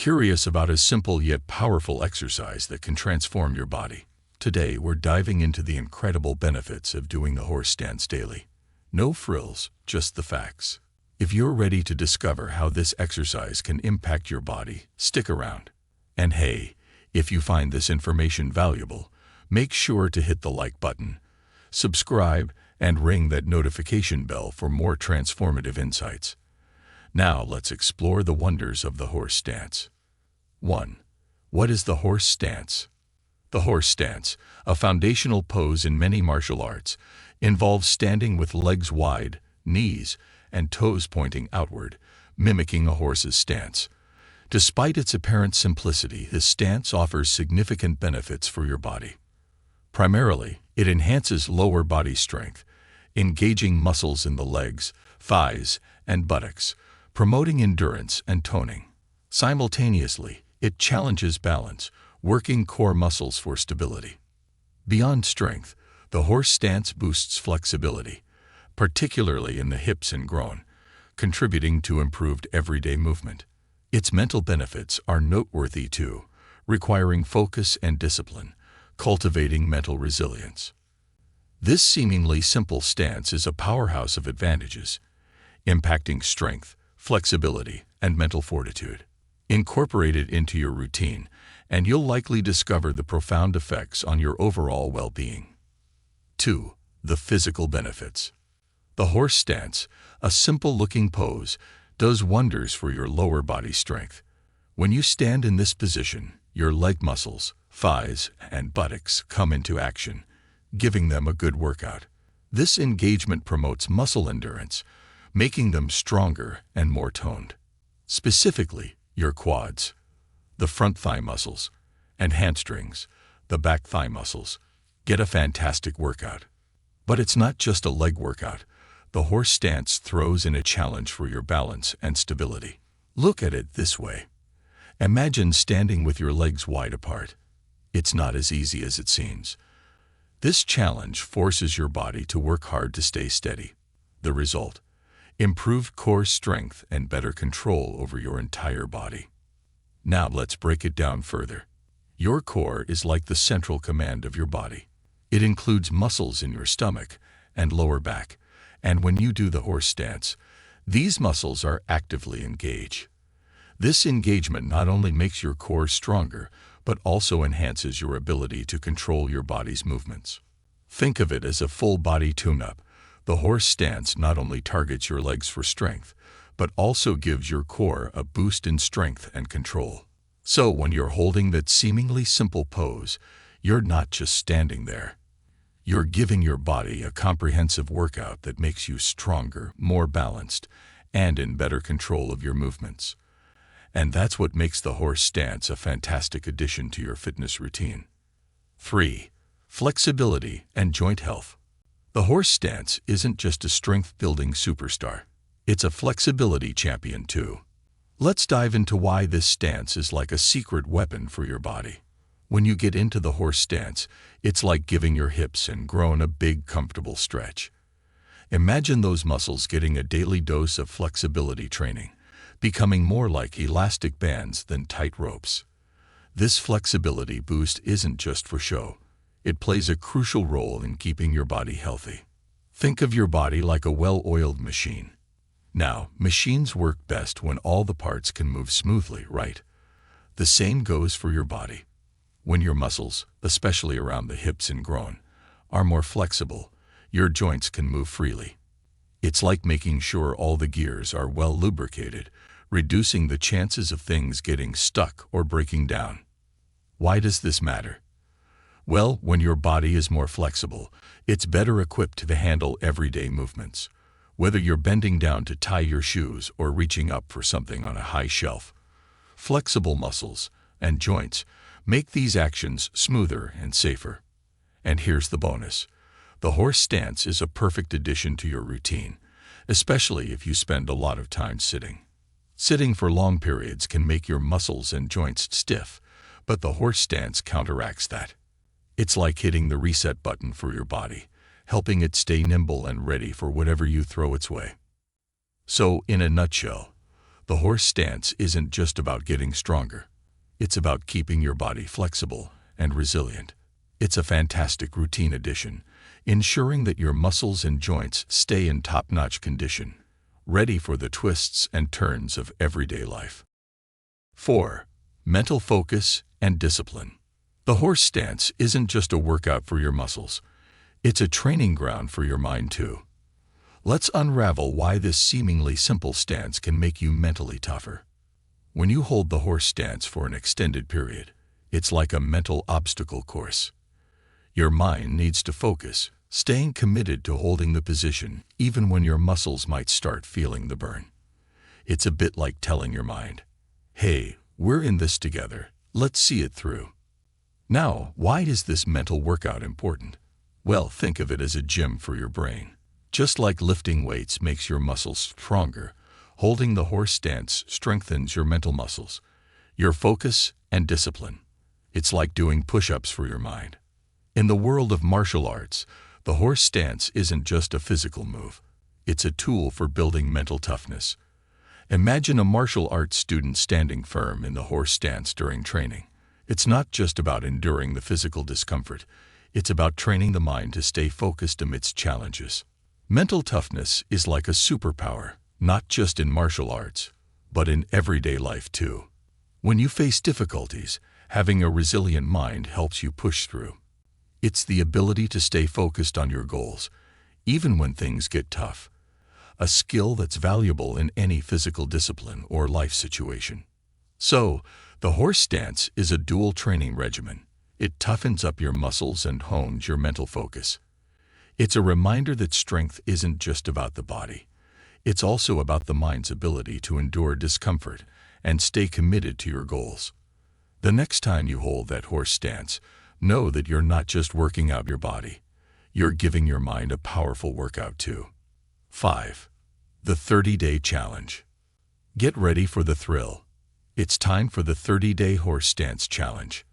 Curious about a simple yet powerful exercise that can transform your body? Today, we're diving into the incredible benefits of doing the horse stance daily. No frills, just the facts. If you're ready to discover how this exercise can impact your body, stick around. And hey, if you find this information valuable, make sure to hit the like button, subscribe, and ring that notification bell for more transformative insights. Now let's explore the wonders of the horse stance. 1. What is the horse stance? The horse stance, a foundational pose in many martial arts, involves standing with legs wide, knees, and toes pointing outward, mimicking a horse's stance. Despite its apparent simplicity, this stance offers significant benefits for your body. Primarily, it enhances lower body strength, engaging muscles in the legs, thighs, and buttocks, promoting endurance and toning. Simultaneously, it challenges balance, working core muscles for stability. Beyond strength, the horse stance boosts flexibility, particularly in the hips and groin, contributing to improved everyday movement. Its mental benefits are noteworthy too, requiring focus and discipline, cultivating mental resilience. This seemingly simple stance is a powerhouse of advantages, impacting strength, flexibility, and mental fortitude. Incorporate it into your routine, and you'll likely discover the profound effects on your overall well-being. 2. The physical benefits. The horse stance, a simple-looking pose, does wonders for your lower body strength. When you stand in this position, your leg muscles, thighs, and buttocks come into action, giving them a good workout. This engagement promotes muscle endurance, making them stronger and more toned. Specifically, your quads, the front thigh muscles, and hamstrings, the back thigh muscles, get a fantastic workout. But it's not just a leg workout. The horse stance throws in a challenge for your balance and stability. Look at it this way. Imagine standing with your legs wide apart. It's not as easy as it seems. This challenge forces your body to work hard to stay steady. The result: improved core strength and better control over your entire body. Now let's break it down further. Your core is like the central command of your body. It includes muscles in your stomach and lower back, and when you do the horse stance, these muscles are actively engaged. This engagement not only makes your core stronger, but also enhances your ability to control your body's movements. Think of it as a full-body tune-up. The horse stance not only targets your legs for strength, but also gives your core a boost in strength and control. So when you're holding that seemingly simple pose, you're not just standing there. You're giving your body a comprehensive workout that makes you stronger, more balanced, and in better control of your movements. And that's what makes the horse stance a fantastic addition to your fitness routine. 3. Flexibility and joint health. The horse stance isn't just a strength-building superstar. It's a flexibility champion too. Let's dive into why this stance is like a secret weapon for your body. When you get into the horse stance, it's like giving your hips and groin a big, comfortable stretch. Imagine those muscles getting a daily dose of flexibility training, becoming more like elastic bands than tight ropes. This flexibility boost isn't just for show. It plays a crucial role in keeping your body healthy. Think of your body like a well-oiled machine. Now, machines work best when all the parts can move smoothly, right? The same goes for your body. When your muscles, especially around the hips and groin, are more flexible, your joints can move freely. It's like making sure all the gears are well lubricated, reducing the chances of things getting stuck or breaking down. Why does this matter? Well, when your body is more flexible, it's better equipped to handle everyday movements. Whether you're bending down to tie your shoes or reaching up for something on a high shelf, flexible muscles and joints make these actions smoother and safer. And here's the bonus. The horse stance is a perfect addition to your routine, especially if you spend a lot of time sitting. Sitting for long periods can make your muscles and joints stiff, but the horse stance counteracts that. It's like hitting the reset button for your body, helping it stay nimble and ready for whatever you throw its way. So, in a nutshell, The horse stance isn't just about getting stronger. It's about keeping your body flexible and resilient. It's a fantastic routine addition, ensuring that your muscles and joints stay in top-notch condition, ready for the twists and turns of everyday life. 4. Mental focus and discipline. The horse stance isn't just a workout for your muscles. It's a training ground for your mind too. Let's unravel why this seemingly simple stance can make you mentally tougher. When you hold the horse stance for an extended period, it's like a mental obstacle course. Your mind needs to focus, staying committed to holding the position even when your muscles might start feeling the burn. It's a bit like telling your mind, "Hey, we're in this together, let's see it through." Now, why is this mental workout important? Well, think of it as a gym for your brain. Just like lifting weights makes your muscles stronger, holding the horse stance strengthens your mental muscles, your focus and discipline. It's like doing push-ups for your mind. In the world of martial arts, the horse stance isn't just a physical move. It's a tool for building mental toughness. Imagine a martial arts student standing firm in the horse stance during training. It's not just about enduring the physical discomfort. It's about training the mind to stay focused amidst challenges. Mental toughness is like a superpower, not just in martial arts, but in everyday life too. When you face difficulties, having a resilient mind helps you push through. It's the ability to stay focused on your goals, even when things get tough. A skill that's valuable in any physical discipline or life situation. So, the horse stance is a dual training regimen. It toughens up your muscles and hones your mental focus. It's a reminder that strength isn't just about the body. It's also about the mind's ability to endure discomfort and stay committed to your goals. The next time you hold that horse stance, know that you're not just working out your body. You're giving your mind a powerful workout too. 5. The 30-day challenge. Get ready for the thrill. It's time for the 30-day horse stance challenge.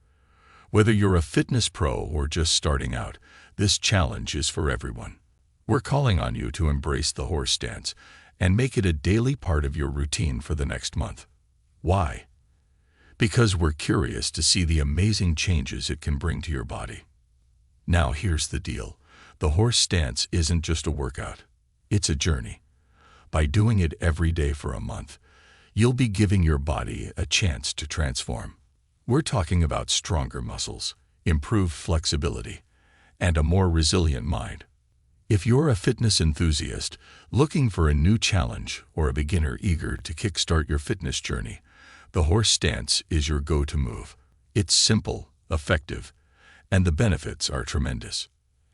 Whether you're a fitness pro or just starting out, this challenge is for everyone. We're calling on you to embrace the horse stance and make it a daily part of your routine for the next month. Why? Because we're curious to see the amazing changes it can bring to your body. Now here's the deal. The horse stance isn't just a workout. It's a journey. By doing it every day for a month, you'll be giving your body a chance to transform. We're talking about stronger muscles, improved flexibility, and a more resilient mind. If you're a fitness enthusiast looking for a new challenge or a beginner eager to kickstart your fitness journey, the horse stance is your go-to move. It's simple, effective, and the benefits are tremendous.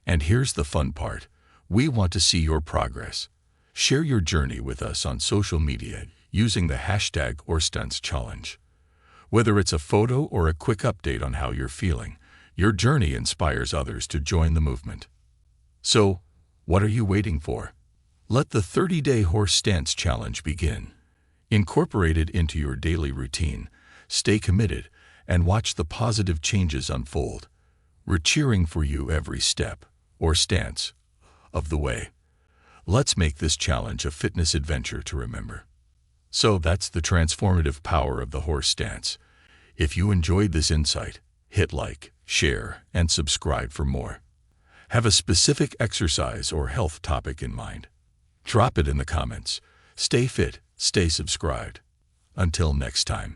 And here's the fun part. We want to see your progress. Share your journey with us on social media using the hashtag HorseStanceChallenge. Whether it's a photo or a quick update on how you're feeling, your journey inspires others to join the movement. So, what are you waiting for? Let the 30-day horse stance challenge begin. Incorporate it into your daily routine, stay committed, and watch the positive changes unfold. We're cheering for you every step, or stance, of the way. Let's make this challenge a fitness adventure to remember. So that's the transformative power of the horse stance. If you enjoyed this insight, hit like, share, and subscribe for more. Have a specific exercise or health topic in mind? Drop it in the comments. Stay fit, stay subscribed. Until next time.